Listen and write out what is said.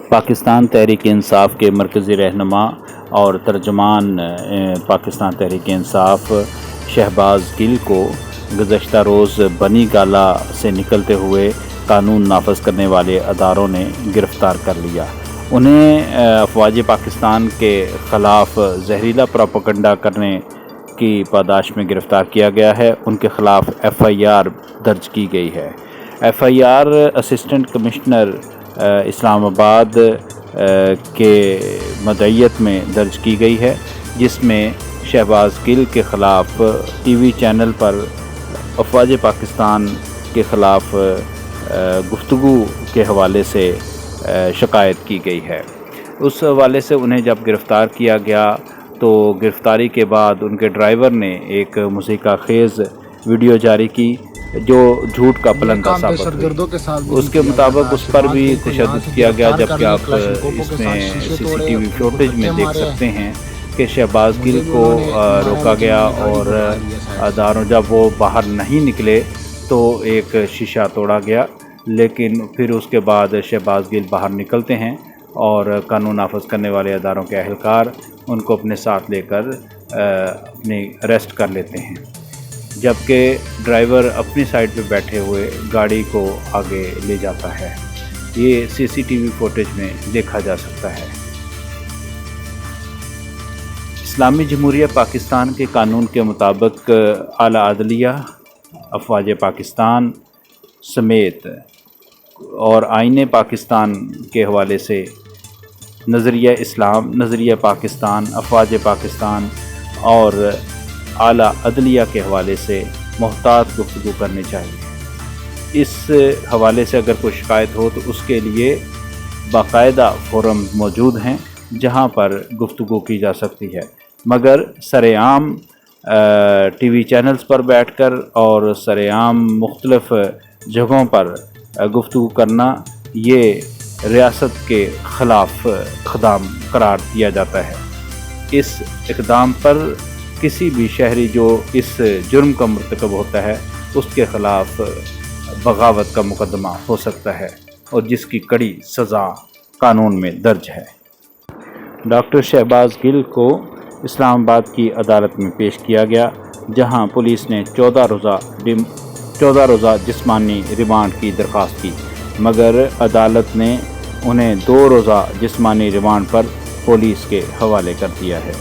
پاکستان تحریک انصاف کے مرکزی رہنما اور ترجمان پاکستان تحریک انصاف شہباز گل کو گزشتہ روز بنی گالہ سے نکلتے ہوئے قانون نافذ کرنے والے اداروں نے گرفتار کر لیا۔ انہیں افواج پاکستان کے خلاف زہریلا پروپیگنڈا کرنے کی پاداش میں گرفتار کیا گیا ہے۔ ان کے خلاف ایف آئی آر درج کی گئی ہے۔ F I R assistant commissioner Islamabad کے مدعیت میں درج کی گئی ہے، جس میں شہباز گل کے خلاف ٹی وی چینل پر افواج پاکستان کے خلاف گفتگو کے حوالے سے شکایت کی گئی ہے۔ اس حوالے سے انہیں جب گرفتار کیا گیا تو گرفتاری کے بعد ان کے ڈرائیور نے ایک موسیقی خیز ویڈیو جاری کی جو جھوٹ کا پلندہ ثابت ہوئی۔ اس کے مطابق اس پر بھی تشدد کیا گیا، جبکہ آپ اس میں سی سی ٹی وی فوٹیج میں دیکھ سکتے ہیں کہ شہباز گل کو روکا گیا اور اداروں جب وہ باہر نہیں نکلے تو ایک شیشہ توڑا گیا، لیکن پھر اس کے بعد شہباز گل باہر نکلتے ہیں اور قانون نافذ کرنے والے اداروں کے اہلکار ان کو اپنے ساتھ لے کر اپنی اریسٹ کر لیتے ہیں، جبکہ ڈرائیور اپنی سائڈ پہ بیٹھے ہوئے گاڑی کو آگے لے جاتا ہے۔ یہ سی سی ٹی وی فوٹیج میں دیکھا جا سکتا ہے۔ اسلامی جمہوریہ پاکستان کے قانون کے مطابق اعلیٰ عدلیہ، افواج پاکستان سمیت اور آئین پاکستان کے حوالے سے نظریہ اسلام، نظریہ پاکستان، افواج پاکستان اور اعلیٰ عدلیہ کے حوالے سے محتاط گفتگو کرنی چاہیے۔ اس حوالے سے اگر کوئی شکایت ہو تو اس کے لیے باقاعدہ فورم موجود ہیں جہاں پر گفتگو کی جا سکتی ہے، مگر سر عام ٹی وی چینلز پر بیٹھ کر اور سر عام مختلف جگہوں پر گفتگو کرنا یہ ریاست کے خلاف اقدام قرار دیا جاتا ہے۔ اس اقدام پر کسی بھی شہری جو اس جرم کا مرتکب ہوتا ہے اس کے خلاف بغاوت کا مقدمہ ہو سکتا ہے اور جس کی کڑی سزا قانون میں درج ہے۔ ڈاکٹر شہباز گل کو اسلام آباد کی عدالت میں پیش کیا گیا، جہاں پولیس نے 14 روزہ جسمانی ریمانڈ کی درخواست کی، مگر عدالت نے انہیں 2 روزہ جسمانی ریمانڈ پر پولیس کے حوالے کر دیا ہے۔